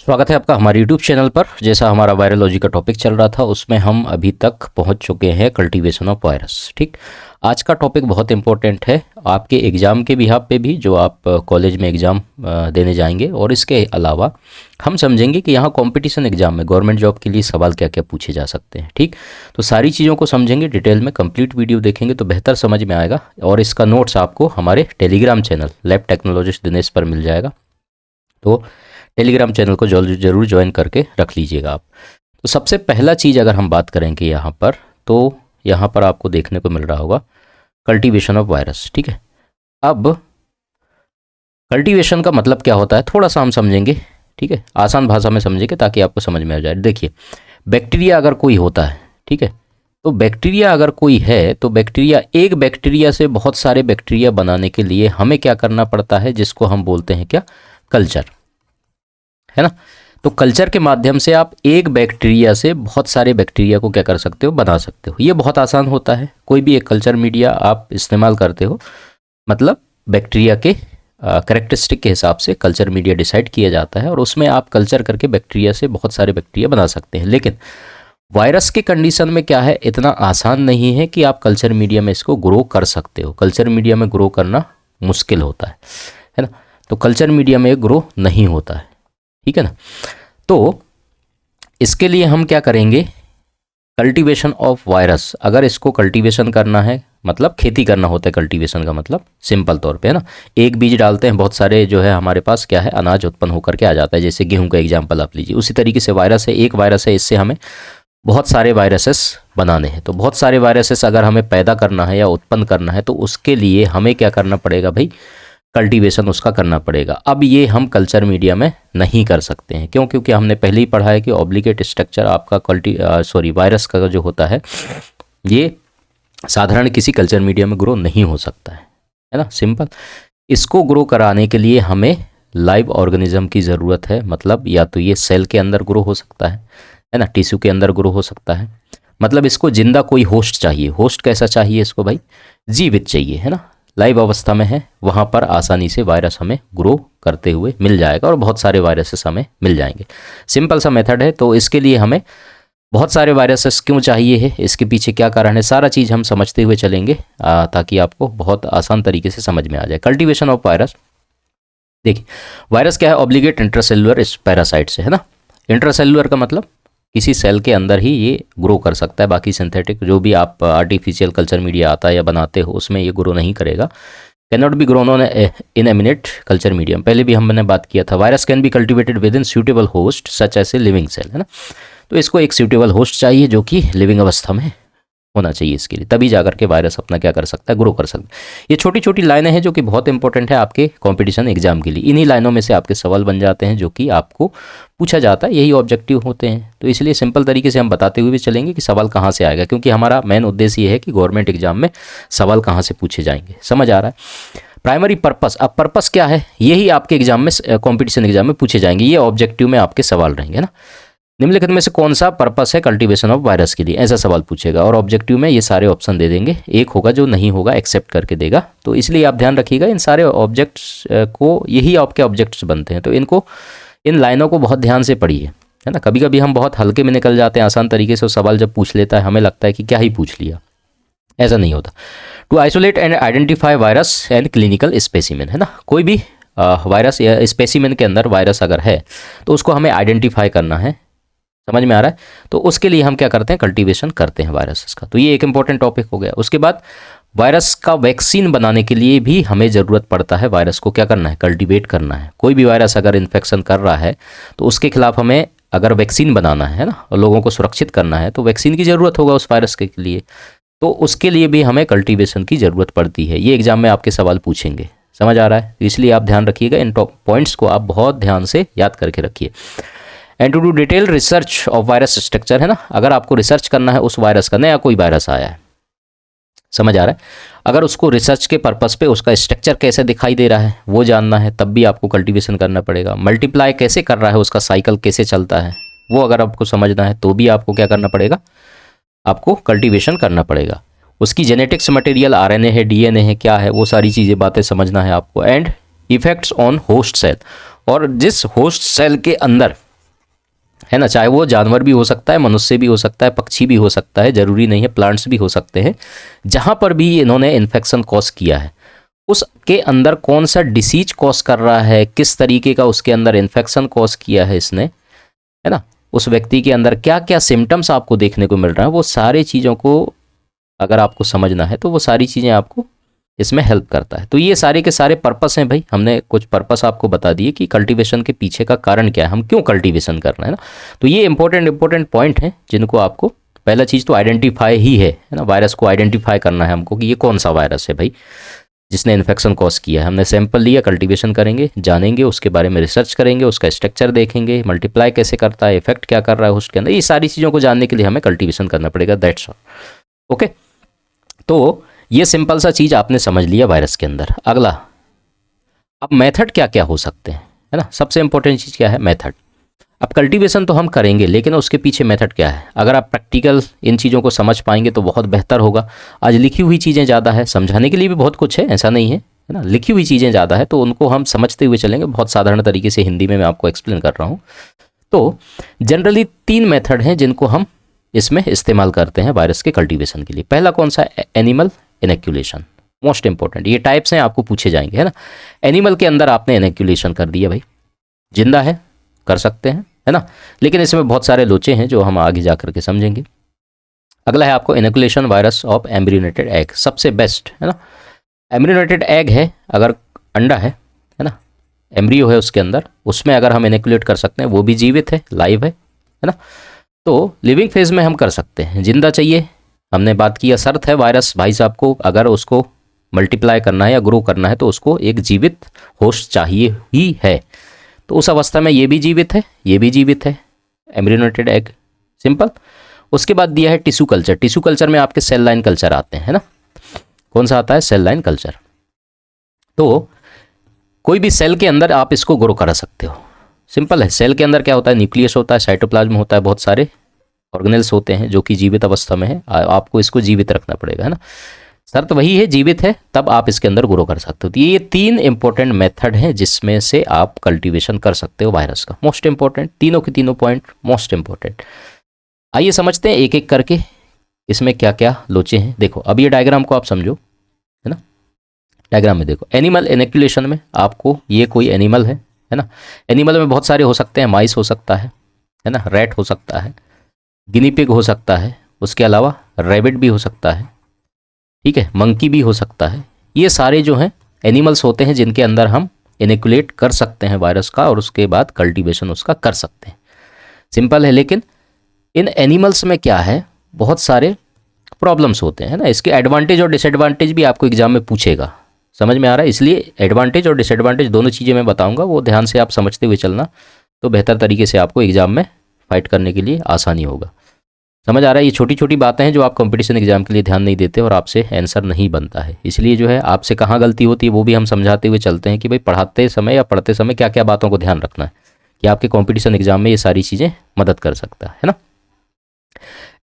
स्वागत है आपका हमारे YouTube चैनल पर। जैसा हमारा वायरोलॉजी का टॉपिक चल रहा था उसमें हम अभी तक पहुंच चुके हैं कल्टीवेशन ऑफ वायरस। ठीक, आज का टॉपिक बहुत इंपॉर्टेंट है आपके एग्ज़ाम के बिहाफ पे भी, जो आप कॉलेज में एग्ज़ाम देने जाएंगे। और इसके अलावा हम समझेंगे कि यहाँ कंपटीशन एग्ज़ाम में गवर्नमेंट जॉब के लिए सवाल क्या क्या पूछे जा सकते हैं। ठीक, तो सारी चीज़ों को समझेंगे डिटेल में, कंप्लीट वीडियो देखेंगे तो बेहतर समझ में आएगा। और इसका नोट्स आपको हमारे Telegram channel lab technologist Dinesh पर मिल जाएगा, तो टेलीग्राम चैनल को जरूर ज्वाइन करके रख लीजिएगा आप। तो सबसे पहला चीज़ अगर हम बात करेंगे यहाँ पर, तो यहाँ पर आपको देखने को मिल रहा होगा कल्टीवेशन ऑफ वायरस। ठीक है, अब कल्टीवेशन का मतलब क्या होता है थोड़ा सा हम समझेंगे। ठीक है, आसान भाषा में समझेंगे ताकि आपको समझ में आ जाए। देखिए, बैक्टीरिया अगर कोई होता है, ठीक है, तो बैक्टीरिया अगर कोई है तो बैक्टीरिया, एक बैक्टीरिया से बहुत सारे बैक्टीरिया बनाने के लिए हमें क्या करना पड़ता है, जिसको हम बोलते हैं क्या, कल्चर, है ना। तो कल्चर के माध्यम से आप एक बैक्टीरिया से बहुत सारे बैक्टीरिया को क्या कर सकते हो, बना सकते हो। ये बहुत आसान होता है। कोई भी एक कल्चर मीडिया आप इस्तेमाल करते हो, मतलब बैक्टीरिया के कैरेक्टरिस्टिक के हिसाब से कल्चर मीडिया डिसाइड किया जाता है और उसमें आप कल्चर करके बैक्टीरिया से बहुत सारे बैक्टीरिया बना सकते हैं। लेकिन वायरस के कंडीशन में क्या है, इतना आसान नहीं है कि आप कल्चर मीडिया में इसको ग्रो कर सकते हो। कल्चर मीडिया में ग्रो करना मुश्किल होता है ना। तो कल्चर मीडिया में ग्रो नहीं होता है, ठीक है ना। तो इसके लिए हम क्या करेंगे, कल्टीवेशन ऑफ वायरस, अगर इसको कल्टीवेशन करना है, मतलब खेती करना होता है। कल्टीवेशन का मतलब सिंपल तौर पे, है ना, एक बीज डालते हैं, बहुत सारे जो है हमारे पास क्या है, अनाज उत्पन्न होकर के आ जाता है। जैसे गेहूं का एग्जाम्पल आप लीजिए, उसी तरीके से वायरस है, एक वायरस है, इससे हमें बहुत सारे वायरसेस बनाने हैं। तो बहुत सारे वायरसेस अगर हमें पैदा करना है या उत्पन्न करना है तो उसके लिए हमें क्या करना पड़ेगा भाई, कल्टीवेशन उसका करना पड़ेगा। अब ये हम कल्चर मीडिया में नहीं कर सकते हैं, क्यों? क्योंकि हमने पहले ही पढ़ा है कि ऑब्लिगेट स्ट्रक्चर आपका वायरस का जो होता है, ये साधारण किसी कल्चर मीडिया में ग्रो नहीं हो सकता है ना, सिंपल। इसको ग्रो कराने के लिए हमें लाइव ऑर्गेनिज्म की ज़रूरत है। मतलब या तो ये सेल के अंदर ग्रो हो सकता है ना, टिश्यू के अंदर ग्रो हो सकता है। मतलब इसको जिंदा कोई होस्ट चाहिए। होस्ट कैसा चाहिए इसको भाई, जीवित चाहिए, है ना, लाइव अवस्था में है, वहाँ पर आसानी से वायरस हमें ग्रो करते हुए मिल जाएगा और बहुत सारे वायरसेस हमें मिल जाएंगे। सिंपल सा मेथड है। तो इसके लिए हमें बहुत सारे वायरसेस क्यों चाहिए है, इसके पीछे क्या कारण है, सारा चीज़ हम समझते हुए चलेंगे ताकि आपको बहुत आसान तरीके से समझ में आ जाए। कल्टीवेशन ऑफ वायरस, देखिए वायरस क्या है, ऑब्लिगेट इंट्रासेल्युलर पैरासाइट से, है ना। इंट्रासेल्युलर का मतलब किसी सेल के अंदर ही ये ग्रो कर सकता है, बाकी सिंथेटिक जो भी आप आर्टिफिशियल कल्चर मीडिया आता है या बनाते हो उसमें ये ग्रो नहीं करेगा। Can not be grown on inanimate culture medium, पहले भी हमने बात किया था। Virus can be cultivated within suitable host such as a living cell, है ना। तो इसको एक सूटेबल होस्ट चाहिए जो कि लिविंग अवस्था में होना चाहिए इसके लिए, तभी जाकर के वायरस अपना क्या कर सकता है, ग्रो कर सकता है। ये छोटी छोटी लाइनें हैं जो कि बहुत इंपॉर्टेंट है आपके कंपटीशन एग्जाम के लिए। इन्हीं लाइनों में से आपके सवाल बन जाते हैं जो कि आपको पूछा जाता है, यही ऑब्जेक्टिव होते हैं। तो इसलिए सिंपल तरीके से हम बताते हुए भी चलेंगे कि सवाल कहाँ से आएगा, क्योंकि हमारा मेन उद्देश्य ये है कि गवर्नमेंट एग्जाम में सवाल कहाँ से पूछे जाएंगे। समझ आ रहा है। प्राइमरी पर्पस, अब पर्पस क्या है, यही आपके एग्जाम में कॉम्पिटिशन एग्जाम में पूछे जाएंगे, ये ऑब्जेक्टिव में आपके सवाल रहेंगे ना। निम्नलिखित में से कौन सा पर्पस है कल्टीवेशन ऑफ वायरस के लिए, ऐसा सवाल पूछेगा और ऑब्जेक्टिव में ये सारे ऑप्शन दे देंगे। एक होगा जो नहीं होगा एक्सेप्ट करके देगा। तो इसलिए आप ध्यान रखिएगा, इन सारे ऑब्जेक्ट्स को, यही आपके ऑब्जेक्ट्स बनते हैं। तो इनको, इन लाइनों को बहुत ध्यान से पढ़िए, है ना। कभी कभी हम बहुत हल्के में निकल जाते हैं आसान तरीके से, और सवाल जब पूछ लेता है हमें लगता है कि क्या ही पूछ लिया, ऐसा नहीं होता। To isolate and identify virus and clinical specimen, है ना। कोई भी वायरस या स्पेसिमेन के अंदर वायरस अगर है तो उसको हमें आइडेंटिफाई करना है, समझ में आ रहा है। तो उसके लिए हम क्या करते हैं, कल्टीवेशन करते हैं वायरसेस का। तो ये एक इंपॉर्टेंट टॉपिक हो गया। उसके बाद वायरस का वैक्सीन बनाने के लिए भी हमें ज़रूरत पड़ता है, वायरस को क्या करना है, कल्टीवेट करना है। कोई भी वायरस अगर इन्फेक्शन कर रहा है तो उसके खिलाफ हमें अगर वैक्सीन बनाना है ना, और लोगों को सुरक्षित करना है, तो वैक्सीन की ज़रूरत होगा उस वायरस के लिए। तो उसके लिए भी हमें कल्टीवेशन की ज़रूरत पड़ती है। ये एग्जाम में आपके सवाल पूछेंगे, समझ आ रहा है। इसलिए आप ध्यान रखिएगा, इन पॉइंट्स को आप बहुत ध्यान से याद करके रखिए। And to do detail research of virus structure, है ना। अगर आपको रिसर्च करना है उस वायरस का, नया कोई वायरस आया है, समझ आ रहा है, अगर उसको रिसर्च के पर्पस पे उसका स्ट्रक्चर कैसे दिखाई दे रहा है वो जानना है, तब भी आपको कल्टीवेशन करना पड़ेगा। मल्टीप्लाई कैसे कर रहा है, उसका साइकिल कैसे चलता है, वो अगर आपको समझना है तो भी आपको क्या करना पड़ेगा, आपको कल्टीवेशन करना पड़ेगा। उसकी जेनेटिक्स मटेरियल आरएनए है, डीएनए है, क्या है, वो सारी चीज़ें बातें समझना है आपको। And effects on host cell, और जिस होस्ट सेल के अंदर है ना, चाहे वो जानवर भी हो सकता है, मनुष्य भी हो सकता है, पक्षी भी हो सकता है, ज़रूरी नहीं है, प्लांट्स भी हो सकते हैं। जहाँ पर भी इन्होंने इन्फेक्शन कॉज किया है उसके अंदर कौन सा डिसीज कॉज कर रहा है, किस तरीके का उसके अंदर इन्फेक्शन कॉज किया है इसने, है ना, उस व्यक्ति के अंदर क्या क्या सिम्टम्स आपको देखने को मिल रहा है, वो सारी चीज़ों को अगर आपको समझना है तो वो सारी चीज़ें आपको इसमें हेल्प करता है। तो ये सारे के सारे पर्पस हैं भाई, हमने कुछ पर्पस आपको बता दिए कि कल्टीवेशन के पीछे का कारण क्या है, हम क्यों कल्टीवेशन कर रहे हैं ना। तो ये इंपॉर्टेंट पॉइंट हैं जिनको आपको, पहला चीज़ तो आइडेंटिफाई ही है ना, वायरस को आइडेंटिफाई करना है हमको कि ये कौन सा वायरस है भाई जिसने इन्फेक्शन कॉज किया है। हमने सैंपल लिया, कल्टीवेशन करेंगे, जानेंगे, उसके बारे में रिसर्च करेंगे, उसका स्ट्रक्चर देखेंगे, मल्टीप्लाई कैसे करता है, इफेक्ट क्या कर रहा है होस्ट के अंदर, ये सारी चीज़ों को जानने के लिए हमें कल्टीवेशन करना पड़ेगा। That's all. ओके, तो ये सिंपल सा चीज़ आपने समझ लिया वायरस के अंदर। अगला, अब मेथड क्या क्या हो सकते हैं, है ना, सबसे इंपॉर्टेंट चीज़ क्या है, मेथड। अब कल्टीवेशन तो हम करेंगे लेकिन उसके पीछे मेथड क्या है, अगर आप प्रैक्टिकल इन चीज़ों को समझ पाएंगे तो बहुत बेहतर होगा। आज लिखी हुई चीज़ें ज़्यादा है, समझाने के लिए भी बहुत कुछ है, ऐसा नहीं है, है ना, लिखी हुई चीज़ें ज़्यादा है तो उनको हम समझते हुए चलेंगे, बहुत साधारण तरीके से हिंदी में मैं आपको एक्सप्लेन कर रहा हूँ। तो जनरली 3 मेथड हैं जिनको हम इसमें इस्तेमाल करते हैं वायरस के कल्टीवेशन के लिए। पहला कौन सा, एनिमल इनोक्यूलेशन, मोस्ट इंपॉर्टेंट। ये टाइप्स हैं, आपको पूछे जाएंगे, है ना। एनिमल के अंदर आपने इनोक्यूलेशन कर दिया भाई, जिंदा है कर सकते हैं, है ना, लेकिन इसमें बहुत सारे लोचे हैं जो हम आगे जा करके समझेंगे। अगला है आपको inoculation virus of embryonated egg, सबसे बेस्ट, है ना। एम्ब्रियोनेटेड एग है, अगर अंडा है ना, एम्ब्रियो है उसके अंदर, उसमें अगर हम इनोक्यूलेट कर सकते हैं, वो भी जीवित है, लाइव है ना। तो लिविंग फेज में हम कर सकते हैं, जिंदा चाहिए, हमने बात किया, शर्त है वायरस भाई साहब को अगर उसको मल्टीप्लाई करना है या ग्रो करना है तो उसको एक जीवित होस्ट चाहिए ही है। तो उस अवस्था में ये भी जीवित है, ये भी जीवित है, एम्ब्रियोनेटेड एग, सिंपल। उसके बाद दिया है टिश्यू कल्चर। टिश्यू कल्चर में आपके सेल लाइन कल्चर आते हैं, है ना, कौन सा आता है, सेल लाइन कल्चर। तो कोई भी सेल के अंदर आप इसको ग्रो करा सकते हो, सिंपल है। सेल के अंदर क्या होता है, न्यूक्लियस होता है, साइटोप्लाज्म होता है, बहुत सारे ऑर्गेनेल्स होते हैं जो कि जीवित अवस्था में है, आपको इसको जीवित रखना पड़ेगा, है ना, शर्त वही है, जीवित है तब आप इसके अंदर ग्रो कर सकते हो। तो ये 3 इंपॉर्टेंट मेथड हैं जिसमें से आप कल्टीवेशन कर सकते हो वायरस का, मोस्ट इंपॉर्टेंट, तीनों के तीनों पॉइंट मोस्ट इंपॉर्टेंट। आइए समझते हैं एक एक करके इसमें क्या क्या लोचे हैं। देखो अब ये डायग्राम को आप समझो, है ना, डायग्राम में देखो, एनिमल इनोक्यूलेशन में आपको, ये कोई एनिमल है ना, एनिमल में बहुत सारे हो सकते हैं, माइस हो सकता है ना, रैट हो सकता है, गिनी पिग हो सकता है, उसके अलावा रैबिट भी हो सकता है, ठीक है, मंकी भी हो सकता है। ये सारे जो हैं एनिमल्स होते हैं जिनके अंदर हम इनोक्यूलेट कर सकते हैं वायरस का और उसके बाद कल्टीवेशन उसका कर सकते हैं, सिंपल है। लेकिन इन एनिमल्स में क्या है, बहुत सारे प्रॉब्लम्स होते हैं ना, इसके एडवांटेज और डिसएडवांटेज भी आपको एग्जाम में पूछेगा, समझ में आ रहा है, इसलिए एडवांटेज और डिसएडवांटेज दोनों चीज़ें मैं बताऊंगा, वो ध्यान से आप समझते हुए चलना, तो बेहतर तरीके से आपको एग्जाम में फाइट करने के लिए आसानी होगा। समझ आ रहा है, ये छोटी छोटी बातें हैं जो आप कंपटीशन एग्जाम के लिए ध्यान नहीं देते और आपसे आंसर नहीं बनता है, इसलिए जो है आपसे कहाँ गलती होती है वो भी हम समझाते हुए चलते हैं कि भाई पढ़ाते समय या पढ़ते समय क्या क्या बातों को ध्यान रखना है कि आपके कंपटीशन एग्जाम में ये सारी चीज़ें मदद कर सकता है ना।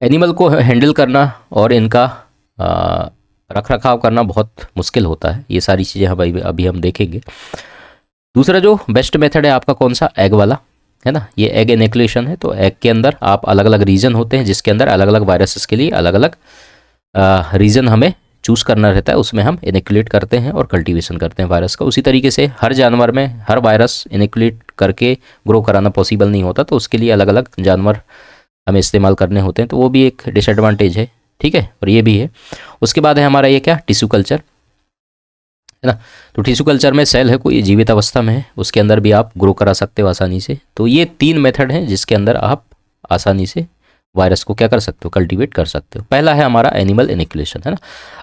एनिमल को हैंडल करना और इनका रख रखाव करना बहुत मुश्किल होता है, ये सारी चीज़ें अभी हम देखेंगे। दूसरा जो बेस्ट मेथड है आपका कौन सा, एग वाला, है ना, ये एग इनोक्यूलेशन है। तो एग के अंदर आप अलग अलग रीजन होते हैं जिसके अंदर अलग अलग वायरसेस के लिए अलग अलग रीजन हमें चूज़ करना रहता है, उसमें हम इनोक्यूलेट करते हैं और कल्टीवेशन करते हैं वायरस का। उसी तरीके से हर जानवर में हर वायरस इनोक्यूलेट करके ग्रो कराना पॉसिबल नहीं होता, तो उसके लिए अलग अलग जानवर हमें इस्तेमाल करने होते हैं, तो वो भी एक डिसएडवांटेज है, ठीक है, और ये भी है। उसके बाद है हमारा ये क्या, टिश्यू कल्चर, है ना। तो टिश्यू कल्चर में सेल है कोई जीवित अवस्था में है, उसके अंदर भी आप ग्रो करा सकते हो आसानी से। तो ये 3 मेथड हैं जिसके अंदर आप आसानी से वायरस को क्या कर सकते हो, कल्टीवेट कर सकते हो। पहला है हमारा एनिमल इनोक्यूलेशन, है ना,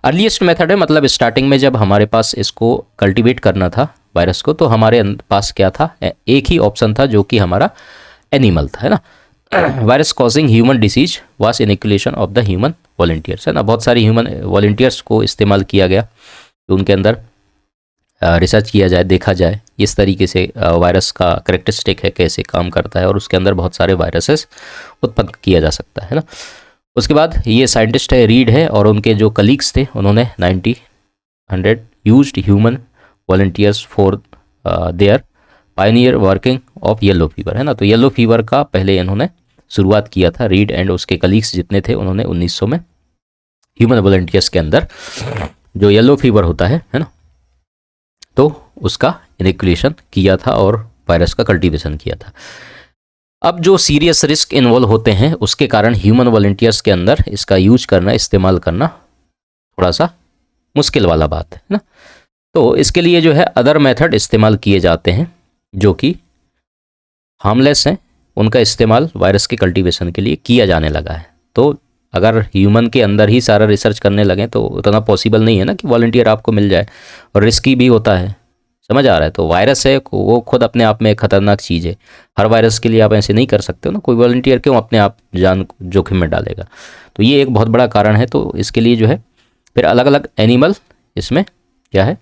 अर्लीस्ट मेथड है, मतलब स्टार्टिंग में जब हमारे पास इसको कल्टीवेट करना था वायरस को, तो हमारे पास क्या था, एक ही ऑप्शन था जो कि हमारा एनिमल था, है ना। Virus causing human disease was inoculation of the human volunteers, है ना, बहुत सारी ह्यूमन वॉलंटियर्स को इस्तेमाल किया गया, तो उनके अंदर रिसर्च किया जाए, देखा जाए इस तरीके से वायरस का करेक्टरिस्टिक है, कैसे काम करता है, और उसके अंदर बहुत सारे वायरसेस उत्पन्न किया जा सकता है ना। उसके बाद ये साइंटिस्ट है, रीड है, और उनके जो कलीग्स थे उन्होंने 100 used human volunteers for their Pioneer working of yellow fever, है ना। तो येलो फीवर का पहले इन्होंने शुरुआत किया था, रीड एंड उसके कलीग्स जितने थे उन्होंने 1900 में ह्यूमन वॉलंटियर्स के अंदर जो येलो फीवर होता है ना, तो उसका इनिकुलेशन किया था और वायरस का कल्टीवेशन किया था। अब जो सीरियस रिस्क इन्वॉल्व होते हैं उसके कारण ह्यूमन वॉलंटियर्स के अंदर इसका यूज करना, इस्तेमाल करना थोड़ा सा मुश्किल वाला बात है ना। तो इसके लिए जो है अदर मेथड इस्तेमाल किए जाते हैं जो कि हार्मलेस हैं, उनका इस्तेमाल वायरस के कल्टीवेशन के लिए किया जाने लगा है। तो अगर ह्यूमन के अंदर ही सारा रिसर्च करने लगें तो उतना पॉसिबल नहीं है ना कि वॉलंटियर आपको मिल जाए, और रिस्की भी होता है, समझ आ रहा है। तो वायरस है वो खुद अपने आप में एक खतरनाक चीज़ है, हर वायरस के लिए आप ऐसे नहीं कर सकते हो ना, कोई वॉलंटियर क्यों अपने आप जान जोखिम में डालेगा। तो ये एक बहुत बड़ा कारण है। तो इसके लिए जो है फिर अलग अलग एनिमल इसमें क्या है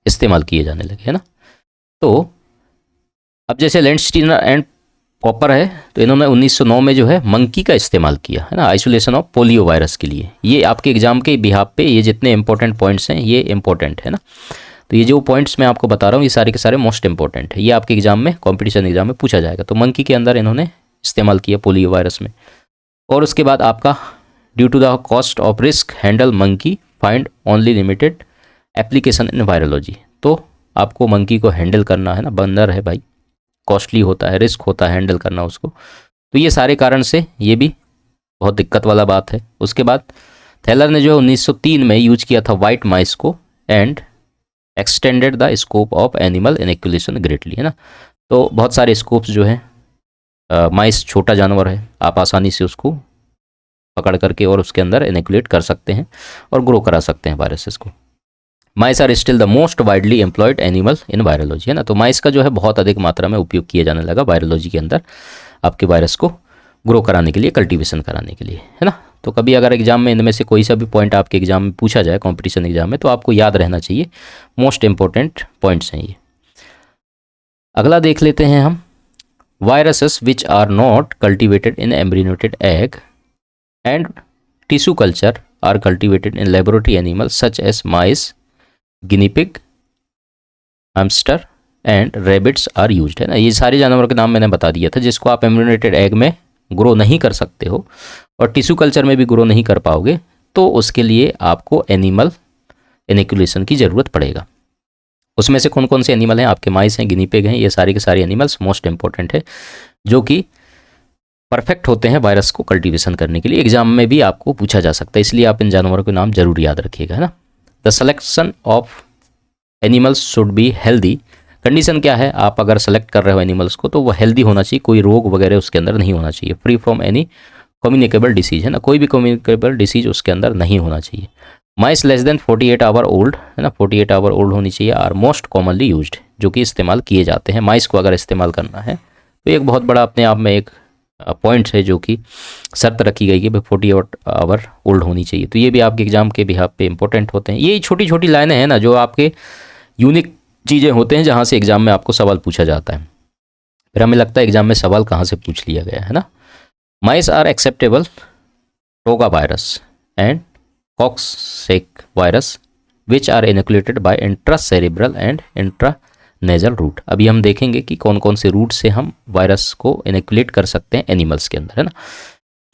इस्तेमाल किए जाने लगे, है ना। तो अब जैसे लैंडस्टीनर एंड पॉपर है, तो इन्होंने 1909 में जो है मंकी का इस्तेमाल किया, है ना, आइसोलेशन ऑफ पोलियो वायरस के लिए। ये आपके एग्जाम के बिहाफ पे ये जितने इंपॉर्टेंट पॉइंट्स हैं ये इंपॉर्टेंट है ना। तो ये जो पॉइंट्स मैं आपको बता रहा हूँ ये सारे के सारे मोस्ट इंपॉर्टेंट है, ये आपके एग्जाम में कॉम्पिटिशन एग्जाम में पूछा जाएगा। तो मंकी के अंदर इन्होंने इस्तेमाल किया पोलियो वायरस में। और उसके बाद आपका due to the cost of risk handle monkey find only limited application in virology. तो आपको मंकी को हैंडल करना है ना, बंदर है भाई, कॉस्टली होता है, रिस्क होता है हैंडल करना उसको। तो ये सारे कारण से ये भी बहुत दिक्कत वाला बात है। उसके बाद थैलर ने जो है 1903 में यूज किया था वाइट माइस को and extended the scope of animal inoculation greatly, है ना। तो बहुत सारे स्कोप्स जो है, माइस छोटा जानवर है, आप आसानी से उसको पकड़ करके और उसके अंदर इनिकुलेट कर सकते हैं और ग्रो करा सकते हैं वायरसेस को। Mice are still the most widely employed animal in virology, है ना। तो माइस का जो है बहुत अधिक मात्रा में उपयोग किया जाने लगा वायरोलॉजी के अंदर आपके वायरस को ग्रो कराने के लिए, कल्टीवेशन कराने के लिए, है ना। तो कभी अगर एग्जाम में इनमें से कोई सा भी पॉइंट आपके एग्जाम में पूछा जाए कॉम्पिटिशन एग्जाम में, तो आपको याद रहना चाहिए, मोस्ट इंपॉर्टेंट पॉइंट्स हैं ये। अगला देख लेते हैं हम, viruses which are not cultivated in embryonated egg and tissue culture are cultivated in laboratory animal such as mice, guinea pig, hamster and rabbits are used, है ना। ये सारे जानवरों के नाम मैंने बता दिया था जिसको आप एम्ब्रियोनेटेड एग में ग्रो नहीं कर सकते हो और टिश्यू कल्चर में भी ग्रो नहीं कर पाओगे, तो उसके लिए आपको एनिमल इनिकुलेशन की ज़रूरत पड़ेगा। उसमें से कौन कौन से एनिमल हैं आपके, माइस हैं, गिनी पिग हैं, ये सारे के सारे एनिमल्स मोस्ट इंपॉर्टेंट है जो कि परफेक्ट होते हैं वायरस को कल्टीवेशन करने के लिए। एग्जाम में भी आपको पूछा जा सकता है, इसलिए आप इन जानवरों के नाम जरूर याद रखिएगा, है ना। The selection of animals should be healthy. Condition क्या है, आप अगर सेलेक्ट कर रहे हो एनिमल्स को तो वो हेल्दी होना चाहिए, कोई रोग वगैरह उसके अंदर नहीं होना चाहिए, free from any communicable disease, है ना, कोई भी कम्युनिकेबल डिसीज उसके अंदर नहीं होना चाहिए। माइस लेस देन 48 आवर ओल्ड, है ना, 48 आवर ओल्ड होनी चाहिए, आर मोस्ट कॉमनली यूज्ड, जो कि इस्तेमाल किए जाते हैं। माइस को अगर इस्तेमाल करना है तो एक बहुत बड़ा अपने आप में एक पॉइंट्स है जो कि शर्त रखी गई कि भाई 48 आवर ओल्ड होनी चाहिए। तो ये भी आपके एग्जाम के बिहाफ पे इंपॉर्टेंट होते हैं। ये छोटी छोटी लाइनें हैं ना जो आपके यूनिक चीज़ें होते हैं जहाँ से एग्जाम में आपको सवाल पूछा जाता है। फिर हमें लगता है एग्जाम में सवाल कहाँ से पूछ लिया गया है ना। Mice are acceptable toga virus and Coxsackie virus which are inoculated by intracerebral and intranasal route. अभी हम देखेंगे कि कौन कौन से रूट से हम वायरस को इनोकुलेट कर सकते हैं एनिमल्स के अंदर, है ना।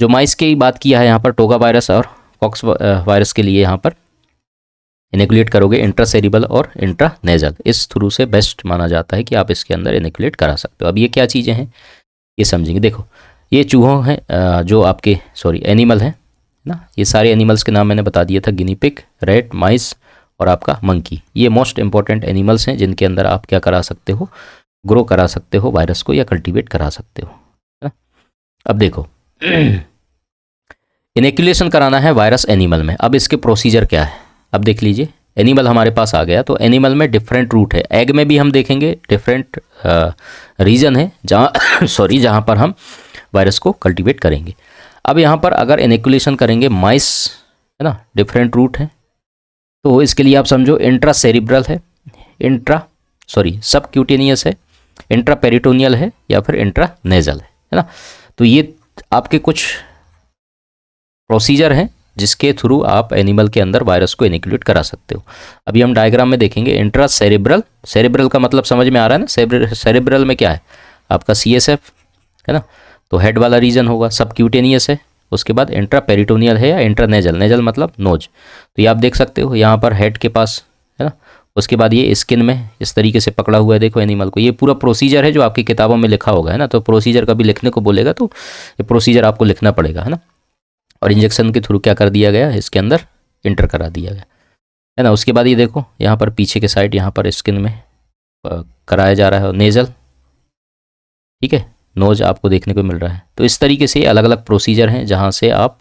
जो माइस की बात किया है यहाँ पर, टोगा वायरस और कॉक्स वायरस के लिए यहाँ पर इनोकुलेट करोगे इंट्रासेरिबल और इंट्रानेजल, इस थ्रू से बेस्ट माना जाता है कि आप इसके अंदर इनोकुलेट करा सकते हो। अब ये क्या चीज़ें हैं ये समझेंगे। देखो ये चूहों हैं जो आपके एनिमल हैं ना, ये सारे एनिमल्स के नाम मैंने बता दिया था, गिनी पिग, रैट, माइस और आपका मंकी। ये मोस्ट इंपॉर्टेंट एनिमल्स हैं जिनके अंदर आप क्या करा सकते हो, ग्रो करा सकते हो वायरस को या कल्टीवेट करा सकते हो, है ना। अब देखो इनोकुलेशन कराना है वायरस एनिमल में, अब इसके प्रोसीजर क्या है। अब देख लीजिए, एनिमल हमारे पास आ गया, तो एनिमल में डिफरेंट रूट है, एग में भी हम देखेंगे डिफरेंट रीजन है जहाँ जहाँ पर हम वायरस को कल्टीवेट करेंगे। अब यहाँ पर अगर इनोकुलेशन करेंगे माइस, है ना, डिफरेंट रूट है, तो इसके लिए आप समझो इंट्रासेरिब्रल है, सबक्यूटेनियस है, इंट्रापेरिटोनियल है या फिर इंट्रानेजल है ना। तो ये आपके कुछ प्रोसीजर हैं जिसके थ्रू आप एनिमल के अंदर वायरस को इनिक्यूलेट करा सकते हो। अभी हम डायग्राम में देखेंगे इंट्रा सेरेब्रल, सेरेब्रल का मतलब समझ में आ रहा है ना, सेरेब्रल में क्या है आपका CSF है ना, तो हेड वाला रीजन होगा, सबक्यूटेनियस है, उसके बाद इंट्रा पेरिटोनियल है या इंट्रा नेजल, नेजल मतलब नोज, तो ये आप देख सकते हो यहाँ पर हेड के पास है ना, उसके बाद ये स्किन में इस तरीके से पकड़ा हुआ है देखो एनिमल को। ये पूरा प्रोसीजर है जो आपकी किताबों में लिखा होगा है ना, तो प्रोसीजर कभी लिखने को बोलेगा तो ये प्रोसीजर आपको लिखना पड़ेगा है ना। और इंजेक्शन के थ्रू क्या कर दिया गया, इसके अंदर इंटर करा दिया गया है ना। उसके बाद ये देखो यहाँ पर पीछे के साइड यहाँ पर स्किन में कराया जा रहा है नेजल, ठीक है, नोज आपको देखने को मिल रहा है। तो इस तरीके से अलग अलग प्रोसीजर हैं जहाँ से आप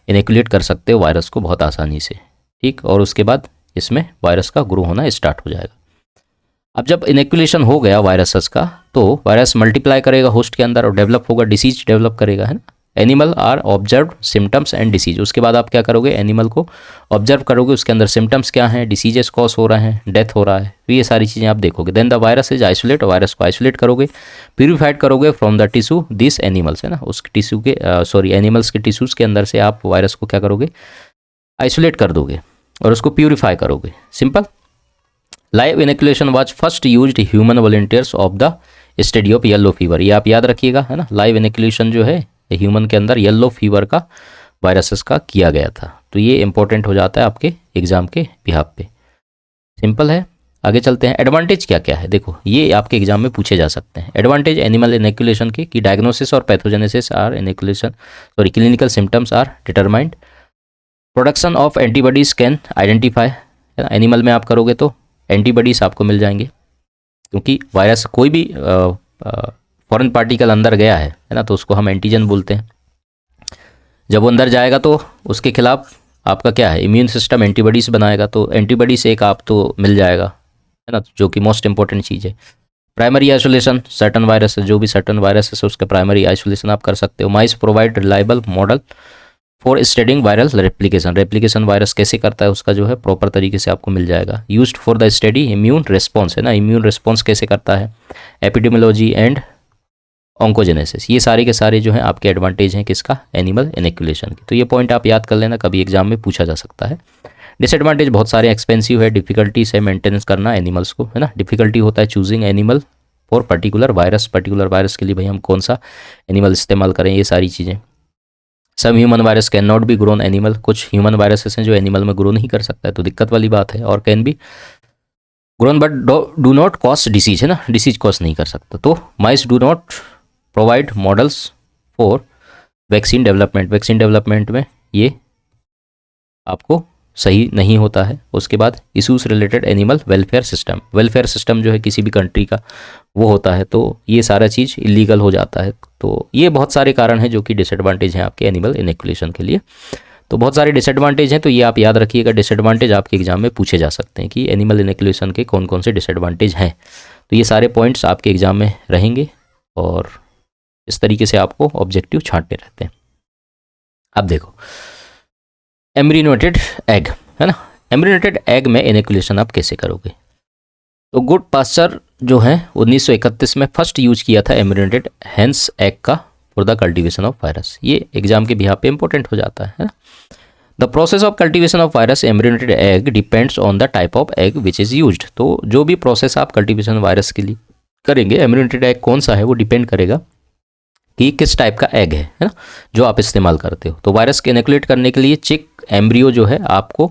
इनोकुलेट कर सकते हो वायरस को बहुत आसानी से, ठीक। और उसके बाद इसमें वायरस का ग्रो होना स्टार्ट हो जाएगा। अब जब इनोकुलेशन हो गया वायरसेस का, तो वायरस मल्टीप्लाई करेगा होस्ट के अंदर और डेवलप होगा, डिसीज डेवलप करेगा है ना। Animal are observe symptoms and disease, उसके बाद आप क्या करोगे, एनिमल को ऑब्जर्व करोगे, उसके अंदर सिम्टम्स क्या हैं, डिसीजेस कॉज हो रहे हैं, डेथ हो रहा है, तो ये सारी चीज़ें आप देखोगे। Then the virus is isolate, virus को आइसोलेट करोगे, प्यूरिफाइड करोगे from the tissue this animals है ना, उस टिश्यू के एनिमल्स के टिश्यूज़ के अंदर से आप वायरस को क्या करोगे, आइसोलेट कर दोगे और उसको प्यूरिफाई करोगे, simple. Live inoculation was first used human volunteers of the study of yellow fever, ये आप याद रखिएगा है ना। लाइव इनोकुलेशन जो है ह्यूमन के अंदर येलो फीवर का वायरसेस का किया गया था, तो ये इंपॉर्टेंट हो जाता है आपके एग्जाम के बिहाफ पे, सिंपल है। आगे चलते हैं, एडवांटेज क्या क्या है, देखो ये आपके एग्जाम में पूछे जा सकते हैं। एडवांटेज एनिमल इनोकुलेशन के कि डायग्नोसिस और pathogenesis are inoculation clinical symptoms are determined, production of antibodies can identify, animal में आप करोगे तो एंटीबॉडीज आपको मिल जाएंगे, क्योंकि वायरस कोई भी फॉरेन पार्टिकल अंदर गया है ना, तो उसको हम एंटीजन बोलते हैं। जब वो अंदर जाएगा तो उसके खिलाफ आपका क्या है, इम्यून सिस्टम एंटीबॉडीज बनाएगा, तो एंटीबॉडीज एक आप तो मिल जाएगा है ना, जो कि मोस्ट इंपॉर्टेंट चीज़ है। प्राइमरी आइसोलेशन, सर्टन वायरस, जो भी सर्टन वायरस है उसका प्राइमरी आइसोलेशन आप कर सकते हो। Mice provide reliable model for studying viral replication, replication virus कैसे करता है उसका जो है प्रॉपर तरीके से आपको मिल जाएगा। Used for the study immune response है ना, इम्यून रिस्पॉन्स कैसे करता है, एपिडेमियोलॉजी एंड ऑन्कोजेनेसिस, ये सारे के सारे जो हैं आपके एडवांटेज हैं किसका, एनिमल इनोकुलेशन के। तो ये पॉइंट आप याद कर लेना, कभी एग्जाम में पूछा जा सकता है। डिसएडवांटेज बहुत सारे, एक्सपेंसिव है, डिफिकल्टीज है मेंटेनेंस करना एनिमल्स को है ना, डिफिकल्टी होता है choosing animal for particular virus के लिए भाई हम कौन सा एनिमल इस्तेमाल करें, ये सारी चीज़ें। Some human virus can not be grown animal, कुछ ह्यूमन वायरसेस हैं जो एनिमल में ग्रो नहीं कर सकता है, तो दिक्कत वाली बात है। और can be grown but do not cause disease है ना, डिसीज कॉज नहीं कर सकता। तो mice do not provide models for vaccine development, vaccine development में ये आपको सही नहीं होता है। उसके बाद issues related animal welfare system, welfare system जो है किसी भी कंट्री का वो होता है, तो ये सारा चीज़ इलीगल हो जाता है। तो ये बहुत सारे कारण हैं जो कि डिसएडवांटेज हैं आपके एनिमल इनोकुलेशन के लिए। तो बहुत सारे डिसएडवांटेज हैं, तो ये आप याद रखिएगा, डिसएडवांटेज आपके एग्जाम में पूछे जा सकते हैं कि एनिमल इनोकुलेशन के कौन कौन से डिसएडवांटेज हैं। तो ये सारे पॉइंट्स आपके एग्जाम में रहेंगे और इस तरीके से आपको ऑब्जेक्टिव छांटने रहते हैं। अब देखो एम्ब्रियोनेटेड एग है ना, एम्ब्रियोनेटेड एग में इनोकुलेशन आप कैसे करोगे। तो गुड पास्चर जो है 1931 में फर्स्ट यूज किया था एम्ब्रियोनेटेड हेंस एग का for the cultivation of virus, ये एग्जाम के बिहाफ पे इंपॉर्टेंट हो जाता है ना। The process of cultivation of virus embryonated egg depends on the type of egg which is used, तो जो भी प्रोसेस आप कल्टीवेशन वायरस के लिए करेंगे, एम्ब्रियोनेटेड एग कौन सा है वो डिपेंड करेगा कि किस टाइप का एग है ना, जो आप इस्तेमाल करते हो। तो वायरस के इनोकुलेट करने के लिए चिक एम्ब्रियो जो है आपको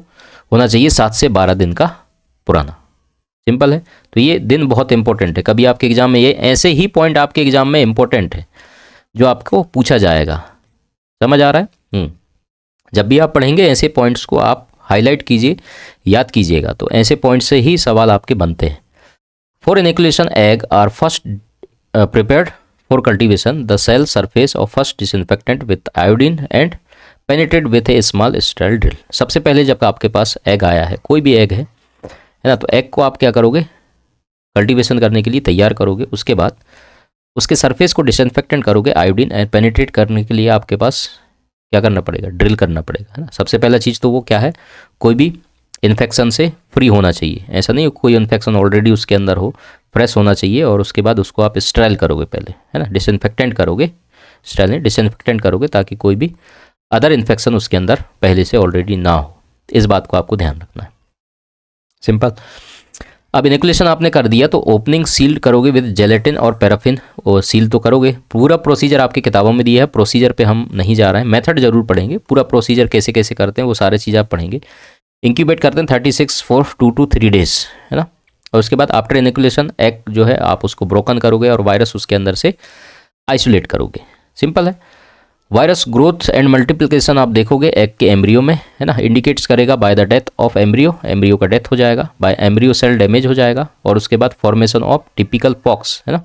होना चाहिए 7 से 12 दिन का पुराना, सिंपल है। तो ये दिन बहुत इंपॉर्टेंट है, कभी आपके एग्जाम में ये ऐसे ही पॉइंट आपके एग्जाम में इंपॉर्टेंट है जो आपको पूछा जाएगा, समझ आ रहा है। जब भी आप पढ़ेंगे ऐसे पॉइंट्स को आप हाईलाइट कीजिए, याद कीजिएगा, तो ऐसे पॉइंट से ही सवाल आपके बनते हैं। For inoculation egg are first prepared for cultivation, the cell surface of first disinfectant with iodine and penetrate with a small sterile drill. सबसे पहले जब आपके पास एग आया है, कोई भी एग है ना, तो एग को आप क्या करोगे, कल्टीवेशन करने के लिए तैयार करोगे। उसके बाद उसके सरफेस को डिसइंफेक्टेंट करोगे आयोडीन एंड पेनिट्रेट करने के लिए आपके पास क्या करना पड़ेगा, ड्रिल करना पड़ेगा है ना। सबसे पहला चीज़ तो वो क्या है, कोई भी इन्फेक्शन से फ्री होना चाहिए, ऐसा नहीं कोई इन्फेक्शन ऑलरेडी उसके अंदर हो, फ्रेश होना चाहिए। और उसके बाद उसको आप स्टेराइल करोगे पहले है ना, डिसइंफेक्टेंट करोगे, स्टेराइल डिसइंफेक्टेंट करोगे ताकि कोई भी अदर इन्फेक्शन उसके अंदर पहले से ऑलरेडी ना हो। इस बात को आपको ध्यान रखना है, सिंपल। अब इनोकुलेशन आपने कर दिया तो ओपनिंग सील्ड करोगे विद जेलेटिन और पैराफिन, और सील तो करोगे। पूरा प्रोसीजर आपकी किताबों में दिया है, प्रोसीजर पे हम नहीं जा रहे हैं, मेथड जरूर पढ़ेंगे, पूरा प्रोसीजर कैसे कैसे करते हैं वो सारी चीज़ आप पढ़ेंगे। इंक्यूबेट करते हैं 36 फॉर 2 to 3 डेज, है ना। और उसके बाद आफ्टर इनोकुलेशन एग जो है आप उसको ब्रोकन करोगे और वायरस उसके अंदर से आइसोलेट करोगे, सिंपल है। वायरस ग्रोथ एंड मल्टीप्लिकेशन आप देखोगे एग के एम्ब्रियो में, है ना, इंडिकेट्स करेगा by the death of embryo, embryo का डेथ हो जाएगा, बाय एम्ब्रियो सेल डैमेज हो जाएगा, और उसके बाद फॉर्मेशन ऑफ टिपिकल पॉक्स, है ना,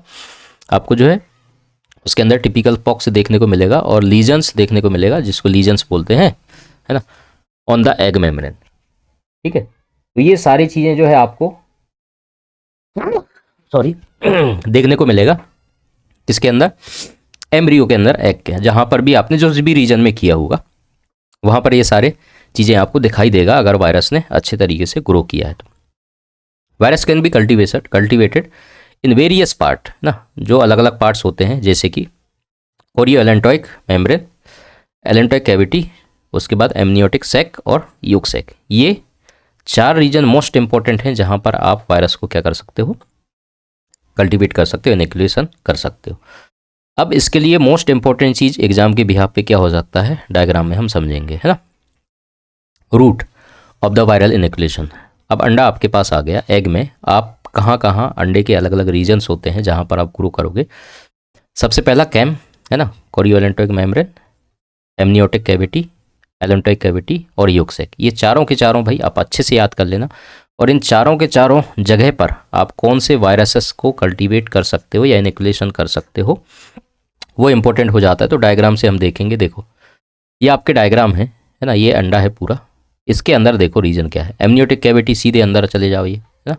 आपको जो है उसके अंदर टिपिकल पॉक्स देखने को मिलेगा और लीजन्स देखने को मिलेगा, जिसको लीजन्स बोलते हैं, है ना, ऑन द एग मेम्ब्रेन, ठीक है। तो ये सारी चीज़ें जो है आपको सॉरी देखने को मिलेगा किसके अंदर, एम्ब्रियो के अंदर, एग के, जहाँ पर भी आपने जो भी रीजन में किया होगा वहाँ पर ये सारे चीज़ें आपको दिखाई देगा अगर वायरस ने अच्छे तरीके से ग्रो किया है तो। Virus can be cultivated in various part ना, जो अलग अलग पार्ट्स होते हैं, जैसे कि chorio allantoic membrane, allantoic cavity, उसके बाद एमनियोटिक सैक और यूक सैक। ये 4 रीजन मोस्ट इंपॉर्टेंट हैं जहाँ पर आप वायरस को क्या कर सकते हो, कल्टिवेट कर सकते हो, इनोकुलेशन कर सकते हो। अब इसके लिए मोस्ट इंपॉर्टेंट चीज़ एग्जाम के बिहाफ पे क्या हो जाता है, डायग्राम में हम समझेंगे, है ना। Route of the viral inoculation. अब अंडा आपके पास आ गया, एग में आप कहाँ कहाँ अंडे के अलग अलग रीजन्स होते हैं जहाँ पर आप ग्रो करोगे। सबसे पहला कैम, है ना, chorio allantoic membrane, amniotic cavity, allantoic cavity और यूक सैक। ये चारों के चारों भाई आप अच्छे से याद कर लेना, और इन चारों के चारों जगह पर आप कौन से वायरसेस को कल्टीवेट कर सकते हो या इनोकुलेशन कर सकते हो वो इंपॉर्टेंट हो जाता है। तो डायग्राम से हम देखेंगे, देखो ये आपके डायग्राम है ना, ये अंडा है पूरा, इसके अंदर देखो रीजन क्या है, एमनियोटिक कैविटी, सीधे अंदर चले जाओ, ये है ना,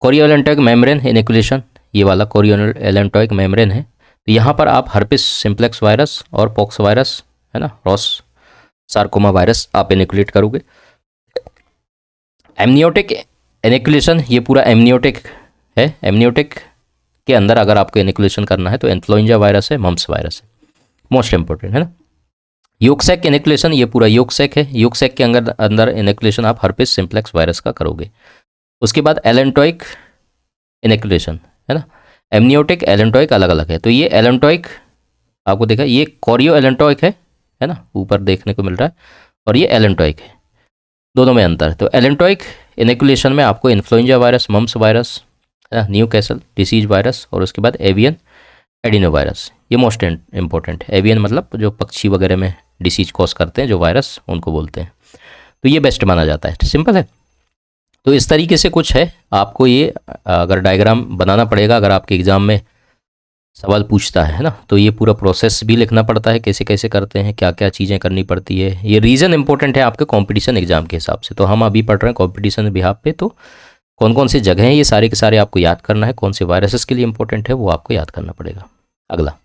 कोरियो एलेंटोइक मेम्ब्रेन इनोकुलेशन, ये वाला कोरियो एलेंटोइक मेम्ब्रेन है। तो यहाँ पर आप हर्पिस सिम्प्लेक्स वायरस और पॉक्स वायरस, है ना, रॉस सार्कोमा वायरस आप इनोकुलेट करोगे। एमनियोटिक इनोकुलेशन, ये पूरा एमनियोटिक है, एमनियोटिक के अंदर अगर आपको इनोकुलेशन करना है तो इन्फ्लुएंजा वायरस है, मम्प्स वायरस है, मोस्ट इंपॉर्टेंट, है ना। यूकसैक इनोकुलेशन, ये पूरा यूकसैक है, यूकसैक के अंदर इनोकुलेशन आप हर्पिस सिम्प्लेक्स वायरस का करोगे। उसके बाद एलेंटोइक इनोकुलेशन, है ना, एमनियोटिक एलेंटोइक अलग अलग है। तो ये एलेंटोइक आपको देखा, ये कोरियो एलेंटोइक है ना, ऊपर देखने को मिल रहा है, और ये एलेंटोइक है, दोनों में अंतर है। तो एलेंटोइक इनोकुलेशन में आपको influenza virus, mumps virus, new castle disease virus, और उसके बाद एवियन एडिनो वायरस, ये मोस्ट इंपॉर्टेंट है। एवियन मतलब जो पक्षी वगैरह में डिसीज कॉज करते हैं जो वायरस, उनको बोलते हैं। तो ये बेस्ट माना जाता है, सिंपल है। तो इस तरीके से कुछ है, आपको ये अगर डायग्राम बनाना पड़ेगा, अगर आपके एग्ज़ाम में सवाल पूछता है ना, तो ये पूरा प्रोसेस भी लिखना पड़ता है, कैसे कैसे करते हैं, क्या क्या चीज़ें करनी पड़ती है। ये रीज़न इंपॉर्टेंट है आपके कंपटीशन एग्जाम के हिसाब से। तो हम अभी पढ़ रहे हैं कंपटीशन बिहाफ पे, तो कौन कौन सी जगह हैं ये सारे के सारे आपको याद करना है, कौन से वायरसेस के लिए इंपॉर्टेंट है वो आपको याद करना पड़ेगा। अगला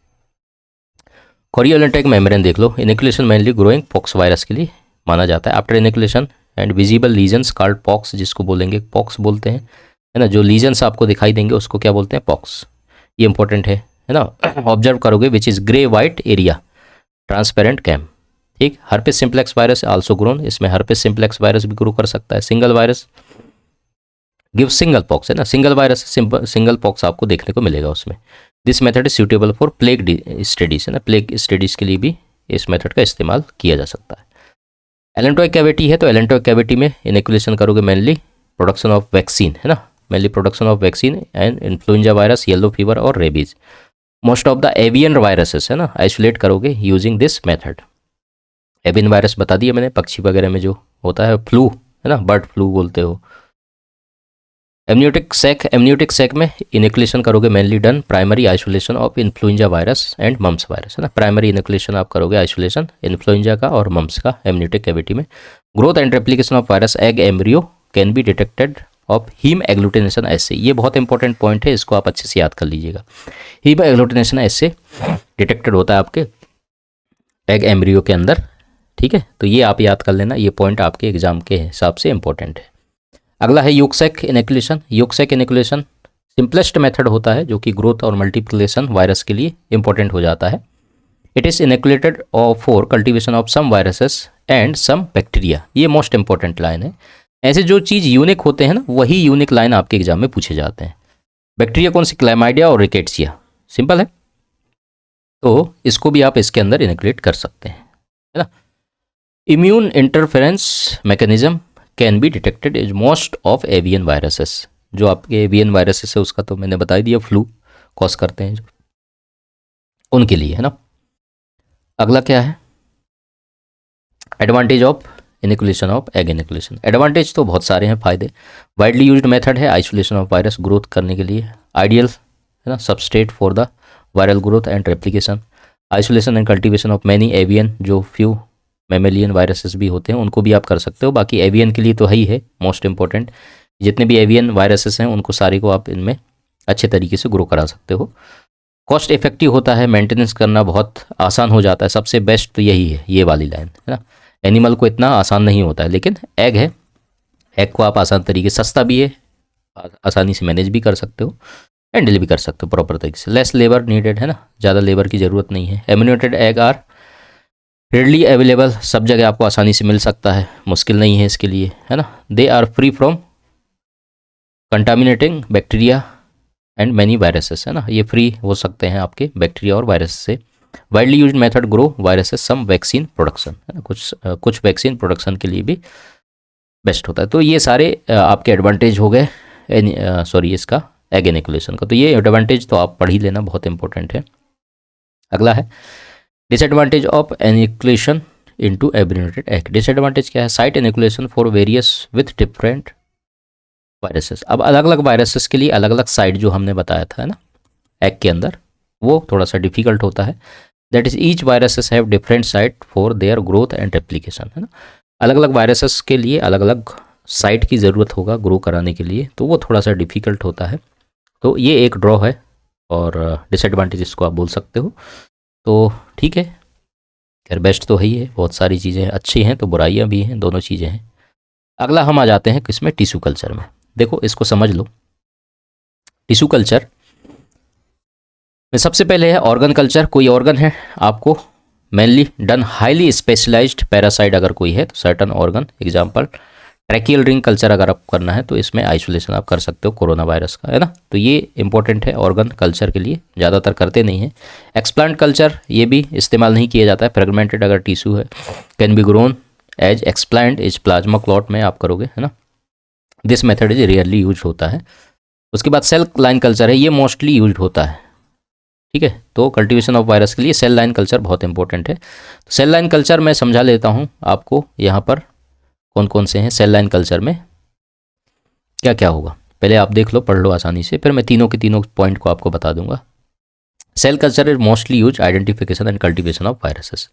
कोरियो एलेंटोइक मेम्ब्रेन देख लो, inoculation mainly growing pox virus के लिए माना जाता है। After inoculation and visible lesions called pox, जिसको बोलेंगे पॉक्स बोलते हैं, है ना, जो लीजन्स आपको दिखाई देंगे उसको क्या बोलते हैं, पॉक्स, ये इंपॉर्टेंट है ना। ऑब्जर्व करोगे which is grey white area, transparent कैम, ठीक। Herpes simplex virus also grown, इसमें हर्पिस सिम्प्लेक्स वायरस भी ग्रो कर सकता है। Single virus give single pox, है ना, सिंगल वायरस सिंगल पॉक्स आपको देखने को मिलेगा उसमें। This method is suitable for plague studies, है ना, प्लेग स्टडीज के लिए भी इस मेथड का इस्तेमाल किया जा सकता है। एलेंटोइक कैविटी है, तो एलेंटोइक कैविटी में इनोकुलेशन करोगे मेनली प्रोडक्शन ऑफ वैक्सीन, है ना, mainly production of vaccine and influenza virus, yellow fever और rabies. Most of the avian viruses, है ना, आइसोलेट करोगे using this method. Avian virus बता दिया मैंने, पक्षी वगैरह में जो होता है, फ्लू, है ना, बर्ड फ्लू बोलते हो। एमनियोटिक सैक में इनोकुलेशन करोगे mainly done primary isolation of influenza virus and mumps virus, है ना, प्राइमरी इनोकुलेशन आप करोगे आइसोलेशन इन्फ्लुएंजा का और मम्प्स का एमनियोटिक कैविटी में। Growth and replication of virus egg embryo can be detected of haem agglutination assay, ये बहुत इंपॉर्टेंट पॉइंट है, इसको आप अच्छे से याद कर लीजिएगा। हीम एग्लूटिनेशन एसे डिटेक्टेड होता है आपके एग एम्ब्रियो के अंदर, ठीक है। तो ये आप याद कर लेना, ये पॉइंट आपके एग्जाम के हिसाब से इंपॉर्टेंट है। अगला है यूकसैक इनोकुलेशन। यूकसैक इनोकुलेशन सिंपलेस्ट मेथड होता है जो कि ग्रोथ और मल्टीप्लिकेशन वायरस के लिए इंपॉर्टेंट हो जाता है। It is inoculated for cultivation of some viruses and some bacteria. ये मोस्ट इंपॉर्टेंट लाइन है। ऐसे जो चीज़ यूनिक होते हैं ना, वही यूनिक लाइन आपके एग्जाम में पूछे जाते हैं। बैक्टीरिया कौन सी? क्लैमाइडिया और रिकेट्सिया। सिंपल है, तो इसको भी आप इसके अंदर इनोकुलेट कर सकते हैं, है ना। Immune interference mechanism can be detected is most of avian viruses. जो आपके एवियन वायरसेस है उसका तो मैंने बता ही दिया, फ्लू कॉज करते हैं जो, उनके लिए, है ना। अगला क्या है? Advantage of inoculation of egg inoculation. Advantage तो बहुत सारे हैं फायदे। वाइडली यूज्ड मेथड है आइसोलेशन ऑफ वायरस ग्रोथ करने के लिए। आइडियल, है ना, substrate for the viral growth and replication. Isolation and cultivation of many avian, जो फ्यू मेमेलियन वायरसेस भी होते हैं उनको भी आप कर सकते हो। बाकी एवियन के लिए तो है ही है मोस्ट इंपॉर्टेंट। जितने भी एवियन वायरसेस हैं उनको सारे को आप इनमें अच्छे तरीके से ग्रो करा सकते हो। कॉस्ट इफेक्टिव होता है, मेंटेनेंस करना बहुत आसान हो जाता है। सबसे बेस्ट तो यही है, ये वाली लाइन, है ना। एनिमल को इतना आसान नहीं होता है, लेकिन एग है, एग को आप आसान तरीके, सस्ता भी है, आसानी से मैनेज भी कर सकते हो, हैंडल भी कर सकते हो प्रॉपर तरीके से। लेस लेबर नीडेड, है ना, ज़्यादा लेबर की ज़रूरत नहीं है। एम्यूनेटेड एग आर रेडली अवेलेबल, सब जगह आपको आसानी से मिल सकता है, मुश्किल नहीं है इसके लिए, है ना। They are free from contaminating bacteria and many viruses, है ना, ये फ्री हो सकते हैं आपके बैक्टीरिया और वायरस से। Widely used method grow viruses some vaccine production, है ना, कुछ वैक्सीन प्रोडक्शन के लिए भी बेस्ट होता है। तो ये सारे आपके एडवांटेज हो गए, सॉरी इसका एग इनिकुलेशन का। तो ये एडवांटेज तो आप पढ़ ही लेना, बहुत इंपॉर्टेंट है। अगला है disadvantage of inoculation into embryonated egg. Disadvantage क्या है? Site inoculation for various with different viruses. अब अलग अलग वायरसेस के लिए अलग अलग साइट जो हमने बताया था, है ना, एग के अंदर, वो थोड़ा सा डिफिकल्ट होता है। That is each viruses have different site for their growth and replication, है ना। अलग अलग वायरसेस के लिए अलग अलग साइट की ज़रूरत होगा ग्रो कराने के लिए, तो वो थोड़ा सा डिफिकल्ट होता है। तो ये एक ड्रॉ है और डिसएडवांटेज इसको आप बोल सकते हो। तो ठीक है, खैर बेस्ट तो है ही है, बहुत सारी चीज़ें अच्छी हैं तो बुराइयाँ भी हैं, दोनों चीज़ें हैं। अगला हम आ जाते हैं किसमें? टिश्यू कल्चर में। देखो इसको समझ लो। टिश्यू कल्चर में सबसे पहले है ऑर्गन कल्चर। कोई ऑर्गन है आपको mainly done highly specialized parasite अगर कोई है तो certain organ, example tracheal ring culture अगर आप करना है तो इसमें आइसोलेशन आप कर सकते हो कोरोना वायरस का, है ना। तो ये इंपॉर्टेंट है ऑर्गन कल्चर के लिए, ज़्यादातर करते नहीं है। एक्सप्लांट कल्चर ये भी इस्तेमाल नहीं किया जाता है। फ्रेगमेंटेड अगर टिश्यू है can be grown as explant is plasma clot में आप करोगे, है ना। This method is rarely use होता है। उसके बाद सेल लाइन कल्चर है, ये मोस्टली यूज होता है, ठीक है। तो कल्टीवेशन ऑफ वायरस के लिए सेल लाइन कल्चर बहुत इंपॉर्टेंट है। तो सेल लाइन कल्चर मैं समझा लेता हूँ आपको यहाँ पर कौन कौन से हैं। सेल लाइन कल्चर में क्या क्या होगा पहले आप देख लो, पढ़ लो आसानी से, फिर मैं तीनों के तीनों पॉइंट को आपको बता दूंगा। Cell culture is mostly use identification and cultivation of viruses.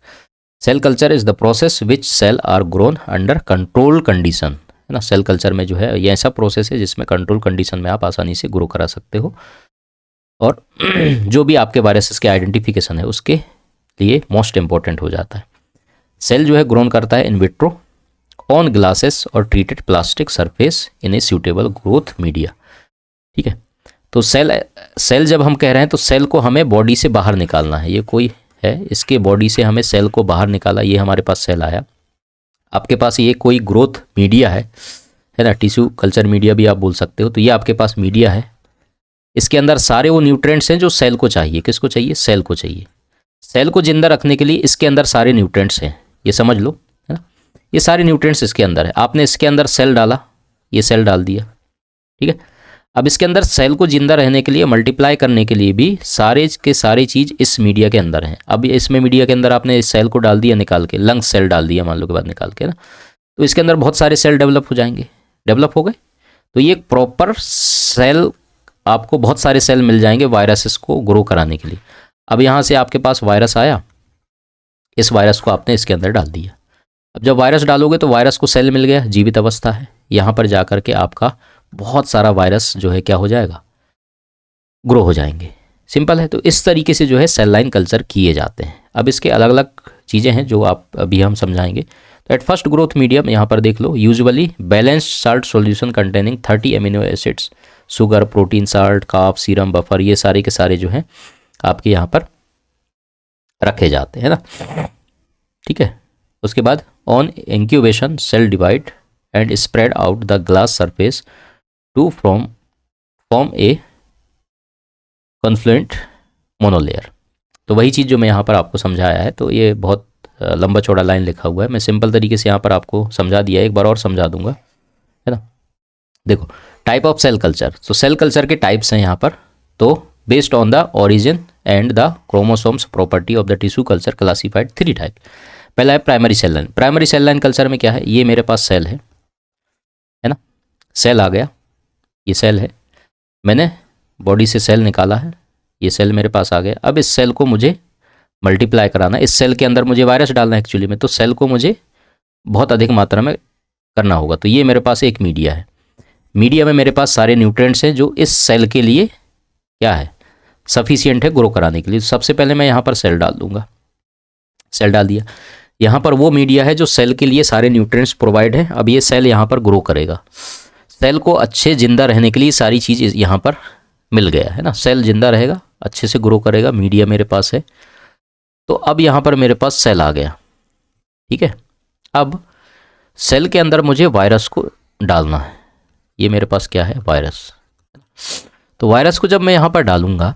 Cell culture is the process which cell are grown under control condition, है ना। सेल कल्चर में जो है ये ऐसा प्रोसेस है जिसमें कंट्रोल कंडीशन में आप आसानी से ग्रो करा सकते हो, और जो भी आपके वायरसेस के आइडेंटिफिकेशन है उसके लिए मोस्ट इंपॉर्टेंट हो जाता है। सेल जो है ग्रोन करता है इन विट्रो ऑन ग्लासेस और treated plastic surface in a suitable growth media, ठीक है। तो सेल जब हम कह रहे हैं तो सेल को हमें बॉडी से बाहर निकालना है। ये कोई है, इसके बॉडी से हमें सेल को बाहर निकाला, ये हमारे पास सेल आया। आपके पास ये कोई ग्रोथ मीडिया है ना, टिश्यू कल्चर मीडिया भी आप बोल सकते हो। तो ये आपके पास मीडिया है, इसके अंदर सारे वो न्यूट्रिएंट्स हैं जो सेल को चाहिए। किसको चाहिए? सेल को चाहिए। सेल को जिंदा रखने के लिए इसके अंदर सारे न्यूट्रिएंट्स हैं, ये समझ लो, है ना। ये सारे न्यूट्रिएंट्स इसके अंदर है। आपने इसके अंदर सेल डाला, ये सेल डाल दिया, ठीक है। अब इसके अंदर सेल को जिंदा रहने के लिए, मल्टीप्लाई करने के लिए भी सारे के सारे चीज़ इस मीडिया के अंदर हैं। अब इसमें मीडिया के अंदर आपने इस सेल को डाल दिया निकाल के, लंग सेल डाल दिया मान लो के बाद निकाल के ना, तो इसके अंदर बहुत सारे सेल डेवलप हो जाएंगे, डेवलप हो गए। तो ये प्रॉपर सेल, आपको बहुत सारे सेल मिल जाएंगे वायरसेस को ग्रो कराने के लिए। अब यहाँ से आपके पास वायरस आया, इस वायरस को आपने इसके अंदर डाल दिया। अब जब वायरस डालोगे तो वायरस को सेल मिल गया, जीवित अवस्था है। यहाँ पर जा कर के आपका बहुत सारा वायरस जो है क्या हो जाएगा? ग्रो हो जाएंगे। सिंपल है। तो इस तरीके से जो है सेल लाइन कल्चर किए जाते हैं। अब इसके अलग अलग चीज़ें हैं जो आप अभी हम समझाएंगे। तो एट फर्स्ट ग्रोथ मीडियम यहाँ पर देख लो, usually balanced salt solution containing 30 amino acids, sugar, protein, salt, calf, serum, buffer, ये सारे के सारे जो हैं आपके यहाँ पर रखे जाते हैं ना, ठीक है। उसके बाद on incubation cell divide and spread out the glass surface to form a confluent monolayer. तो वही चीज़ जो मैं यहाँ पर आपको समझाया है, तो ये बहुत लंबा चौड़ा लाइन लिखा हुआ है, मैं सिंपल तरीके से यहाँ पर आपको समझा दिया है, एक बार और समझा दूंगा, है ना। देखो टाइप ऑफ सेल कल्चर, तो सेल कल्चर के टाइप्स हैं यहाँ पर। तो based on the origin and the chromosomes property of the tissue culture classified 3 type. पहला है primary cell line. Primary cell line culture में क्या है, ये मेरे पास सेल है ना, सेल आ गया, ये सेल है, मैंने बॉडी से सेल निकाला है, ये सेल मेरे पास आ गया। अब इस सेल को मुझे मल्टीप्लाई कराना है, इस सेल के अंदर मुझे वायरस डालना है एक्चुअली में, तो सेल को मुझे बहुत अधिक मात्रा में करना होगा। तो ये मेरे पास एक मीडिया है, मीडिया में मेरे पास सारे न्यूट्रिएंट्स हैं जो इस सेल के लिए क्या है, सफिशिएंट है ग्रो कराने के लिए। सबसे पहले मैं यहाँ पर सेल डाल दूंगा, सेल डाल दिया, यहाँ पर वो मीडिया है जो सेल के लिए सारे न्यूट्रिएंट्स प्रोवाइड है। अब ये सेल यहाँ पर ग्रो करेगा, सेल को अच्छे जिंदा रहने के लिए सारी चीज़ यहाँ पर मिल गया है ना, सेल जिंदा रहेगा, अच्छे से ग्रो करेगा, मीडिया मेरे पास है। तो अब यहाँ पर मेरे पास सेल आ गया, ठीक है। अब सेल के अंदर मुझे वायरस को डालना है, ये मेरे पास क्या है, वायरस। तो वायरस को जब मैं यहाँ पर डालूंगा,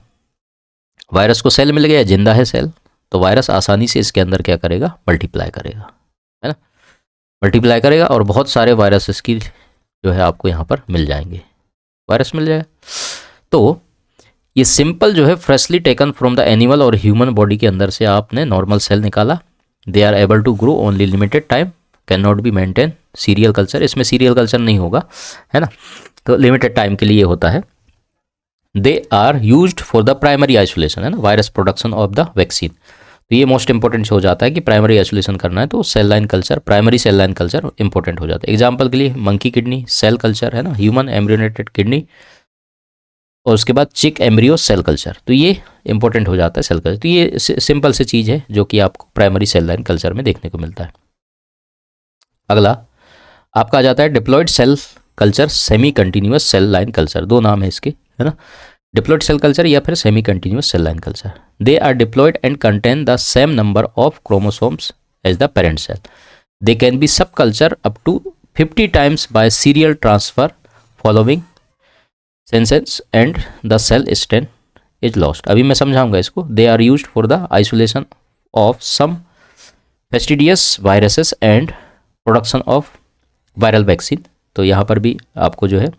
वायरस को सेल मिल गया, जिंदा है सेल, तो वायरस आसानी से इसके अंदर क्या करेगा, मल्टीप्लाई करेगा, है ना, मल्टीप्लाई करेगा और बहुत सारे वायरस इसकी जो है आपको यहाँ पर मिल जाएंगे, वायरस मिल जाएगा। तो ये सिंपल जो है freshly taken from the animal और ह्यूमन बॉडी के अंदर से आपने नॉर्मल सेल निकाला, they are able to grow only limited time, can not be maintain serial culture, इसमें सीरियल कल्चर नहीं होगा, है ना, तो लिमिटेड टाइम के लिए होता है। They are used for the primary isolation, है ना, virus production of the vaccine. तो ये मोस्ट इंपॉर्टेंट हो जाता है कि प्राइमरी आइसोलेशन करना है तो cell line culture, primary cell line culture important हो जाता है। एग्जाम्पल के लिए मंकी किडनी सेल कल्चर, है ना, ह्यूमन एम्ब्रियोनेटेड किडनी, और उसके बाद चिक एम्ब्रियो सेल कल्चर, तो ये इंपॉर्टेंट हो जाता है सेल कल्चर। तो ये सिंपल सी चीज़ है जो कि आपको प्राइमरी सेल लाइन कल्चर में देखने को मिलता है। अगला आपका आ जाता है diploid cell culture, semi continuous cell line culture, दो नाम है इसके, है ना, डिप्लॉयड सेल कल्चर या फिर semi continuous cell line culture. They are diploid and contain the same number of chromosomes as the parent cell. They can be subculture up to 50 times by serial transfer following senescence and the cell strain is lost. अभी मैं समझाऊंगा इसको। They are used for the isolation of some fastidious viruses and production of viral vaccine. तो यहाँ पर भी आपको जो है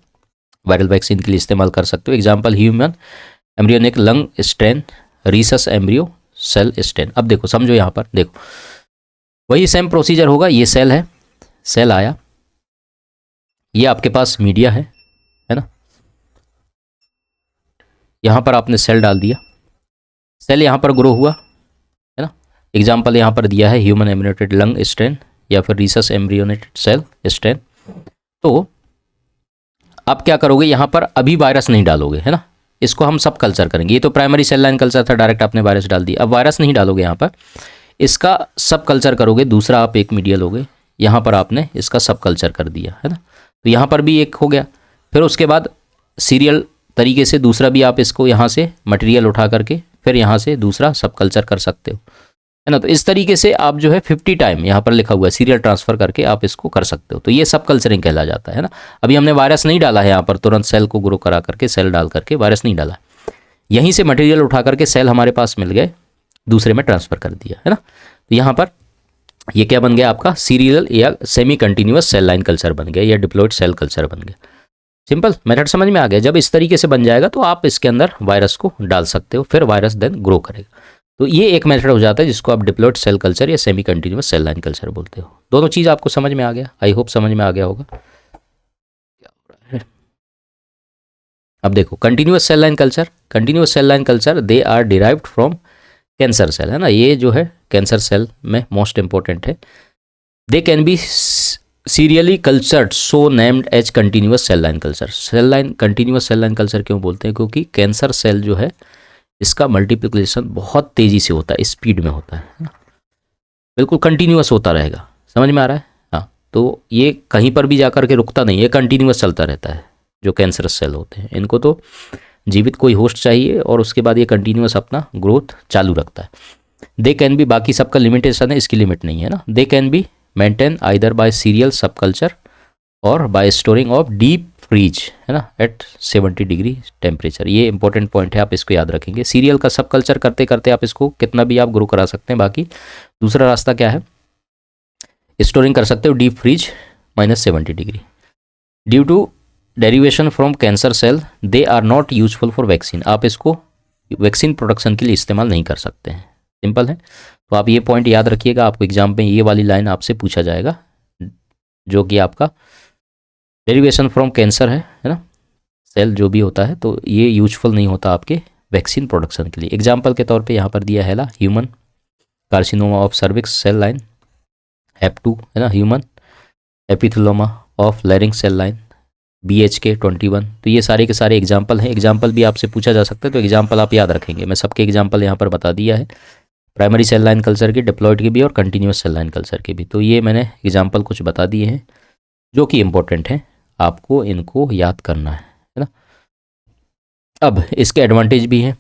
वायरल वैक्सीन के लिए इस्तेमाल कर सकते हो। Example human embryonic lung strain, rhesus embryo cell strain. अब देखो समझो, यहाँ पर देखो वही सेम प्रोसीजर होगा। ये सेल है, सेल आया, ये आपके पास मीडिया है ना, यहाँ पर आपने सेल डाल दिया, सेल यहाँ पर ग्रो हुआ, है ना। एग्जाम्पल यहाँ पर दिया है ह्यूमन एम्ब्रियोनेटेड लंग स्टेन या फिर रीसस एम्ब्रियोनेटेड सेल स्टेन। तो आप क्या करोगे, यहाँ पर अभी वायरस नहीं डालोगे, है ना, इसको हम सब कल्चर करेंगे। ये तो प्राइमरी सेल लाइन कल्चर था, डायरेक्ट आपने वायरस डाल दिया। अब वायरस नहीं डालोगे यहाँ पर, इसका सब कल्चर करोगे। दूसरा आप एक मीडिया लोगे, यहाँ पर आपने इसका सब कल्चर कर दिया, है ना, तो यहाँ पर भी एक हो गया। फिर उसके बाद सीरियल तरीके से दूसरा भी आप इसको यहाँ से मटेरियल उठा करके फिर यहाँ से दूसरा सब कल्चर कर सकते हो, है ना। तो इस तरीके से आप जो है 50 टाइम यहाँ पर लिखा हुआ है सीरियल ट्रांसफर करके आप इसको कर सकते हो। तो ये सब कल्चरिंग कहला जाता है ना। अभी हमने वायरस नहीं डाला है यहाँ पर, तुरंत सेल को ग्रो करा करके सेल डाल करके वायरस नहीं डाला, यहीं से मटेरियल उठा करके सेल हमारे पास मिल गए, दूसरे में ट्रांसफर कर दिया, है ना। तो यहाँ पर ये क्या बन गया आपका, सीरियल या semi continuous cell line culture बन गया या डिप्लॉयड सेल कल्चर बन गया। सिंपल मेथड समझ में आ गया। जब इस तरीके से बन जाएगा तो आप इसके अंदर वायरस को डाल सकते हो, फिर वायरस देन ग्रो करेगा। तो ये एक मेथड हो जाता है जिसको आप डिप्लॉयड सेल कल्चर या semi continuous cell line culture बोलते हो। दोनों चीज़ आपको समझ में आ गया, आई होप समझ में आ गया होगा। अब देखो continuous cell line culture, continuous cell line culture they are derived from cancer cell, है ना, ये जो है कैंसर सेल में मोस्ट इंपॉर्टेंट है। They can be serially cultured so named as continuous cell line culture. Cell line continuous cell line culture क्यों बोलते हैं, क्योंकि कैंसर सेल जो है इसका मल्टीप्लिकेशन बहुत तेज़ी से होता है, स्पीड में होता है ना, बिल्कुल कंटिन्यूअस होता रहेगा। समझ में आ रहा है, हाँ। तो ये कहीं पर भी जाकर के रुकता नहीं है, कंटिन्यूअस चलता रहता है। जो कैंसरस सेल होते हैं इनको तो जीवित कोई होस्ट चाहिए और उसके बाद ये कंटिन्यूअस अपना ग्रोथ चालू रखता है। दे कैन बी, बाकी सबका लिमिटेशन है, इसकी लिमिट नहीं है ना। They can be maintain either by serial sub culture और by storing of deep freeze, है ना, एट 70 डिग्री टेम्परेचर। ये इंपॉर्टेंट पॉइंट है, आप इसको याद रखेंगे। सीरियल का सब कल्चर करते करते आप इसको कितना भी आप ग्रो करा सकते हैं। बाकी दूसरा रास्ता क्या है, स्टोरिंग कर सकते हो deep freeze -70 degree. Due to derivation from cancer cell they are not useful for vaccine, आप इसको वैक्सीन प्रोडक्शन के लिए इस्तेमाल नहीं कर सकते हैं। सिंपल है, तो आप ये पॉइंट याद रखिएगा। आपको एग्जाम में ये वाली लाइन आपसे पूछा जाएगा, जो कि आपका डेरिवेशन फ्रॉम कैंसर है ना, सेल जो भी होता है, तो ये यूजफुल नहीं होता आपके वैक्सीन प्रोडक्शन के लिए। एग्जाम्पल के तौर पे यहाँ पर दिया है ला human carcinoma of cervix cell line, HEP2 है ना, human epithelioma of larynx cell line, BHK21। तो ये सारे के सारे एग्जाम्पल हैं। एग्जाम्पल भी आपसे पूछा जा सकता है, तो एग्जाम्पल आप याद रखेंगे। मैं सबके एग्जाम्पल यहाँ पर बता दिया है, प्राइमरी सेल लाइन कल्चर के, डिप्लॉयड के भी और कंटिन्यूस सेल लाइन कल्चर के भी। तो ये मैंने एग्जाम्पल कुछ बता दिए हैं जो कि इंपॉर्टेंट हैं, आपको इनको याद करना है ना। अब इसके एडवांटेज भी हैं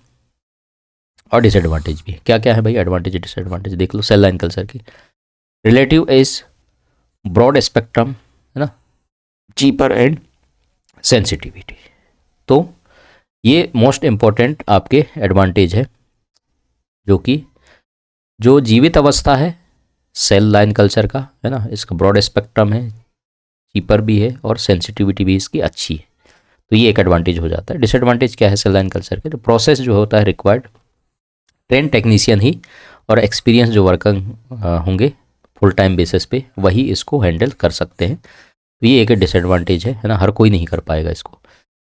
और डिसएडवांटेज भी है। क्या क्या है भाई एडवांटेज डिसएडवांटेज, देख लो। सेल लाइन कल्चर की रिलेटिव इज ब्रॉड स्पेक्ट्रम, है ना, चीपर एंड सेंसिटिविटी। तो ये मोस्ट इम्पॉर्टेंट आपके एडवांटेज है, जो कि जो जीवित अवस्था है सेल लाइन कल्चर का, है ना, इसका ब्रॉड स्पेक्ट्रम है, चीपर भी है और सेंसिटिविटी भी इसकी अच्छी है। तो ये एक एडवांटेज हो जाता है। डिसएडवांटेज क्या है सेल लाइन कल्चर के, तो प्रोसेस जो होता है रिक्वायर्ड ट्रेन टेक्नीशियन ही और एक्सपीरियंस जो वर्कर होंगे फुल टाइम बेसिस पे, वही इसको हैंडल कर सकते हैं। तो ये एक डिसएडवांटेज है ना, हर कोई नहीं कर पाएगा इसको।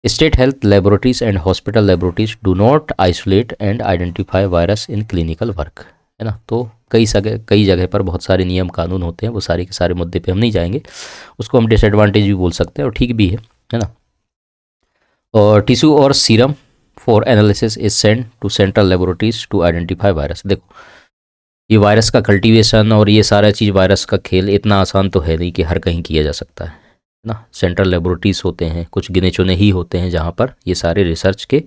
State health laboratories and hospital laboratories do not isolate and identify virus in clinical work, है ना। तो कई जगह पर बहुत सारे नियम कानून होते हैं, वो सारे के सारे मुद्दे पे हम नहीं जाएंगे, उसको हम डिसएडवांटेज भी बोल सकते हैं और ठीक भी है ना। और टिश्यू और serum for analysis is send to central laboratories to identify virus. देखो ये वायरस का कल्टीवेशन और ये सारा चीज़, वायरस का खेल इतना आसान तो है नहीं कि हर कहीं किया जा सकता है ना। सेंट्रल लेबोरेटरीज होते हैं, कुछ गिने चुने ही होते हैं जहाँ पर ये सारे रिसर्च के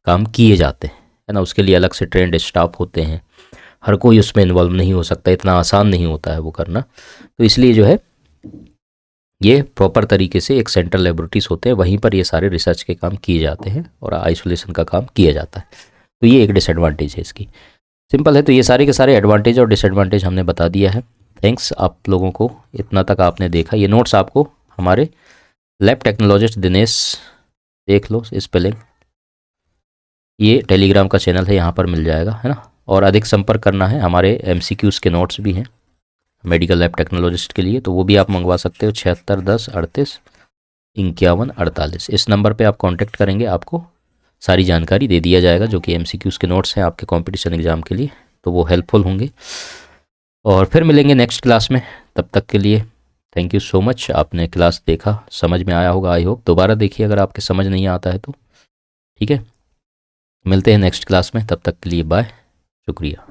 काम किए जाते हैं, है ना। उसके लिए अलग से ट्रेंड स्टाफ होते हैं, हर कोई उसमें इन्वॉल्व नहीं हो सकता, इतना आसान नहीं होता है वो करना। तो इसलिए जो है ये प्रॉपर तरीके से एक सेंट्रल लेबोरेटरीज होते हैं, वहीं पर ये सारे रिसर्च के काम किए जाते हैं और आइसोलेशन का काम किया जाता है। तो ये एक डिसएडवांटेज है इसकी। सिंपल है, तो ये सारे के सारे एडवांटेज और डिसएडवांटेज हमने बता दिया है। थैंक्स आप लोगों को, इतना तक आपने देखा। ये नोट्स आपको हमारे लैब टेक्नोलॉजिस्ट दिनेश, देख लो स्पेलिंग, ये टेलीग्राम का चैनल है, यहाँ पर मिल जाएगा, है ना। और अधिक संपर्क करना है, हमारे MCQs के नोट्स भी हैं मेडिकल लैब टेक्नोलॉजिस्ट के लिए, तो वो भी आप मंगवा सकते हो। 76 10 38 51 48 इस नंबर पे आप कांटेक्ट करेंगे, आपको सारी जानकारी दे दिया जाएगा, जो कि MCQs के नोट्स हैं आपके कंपटीशन एग्जाम के लिए, तो वो हेल्पफुल होंगे। और फिर मिलेंगे नेक्स्ट क्लास में, तब तक के लिए थैंक यू सो मच। आपने क्लास देखा, समझ में आया होगा, आई होप। दोबारा देखिए अगर आपके समझ नहीं आता है तो, ठीक है। मिलते हैं नेक्स्ट क्लास में, तब तक के लिए बाय, शुक्रिया।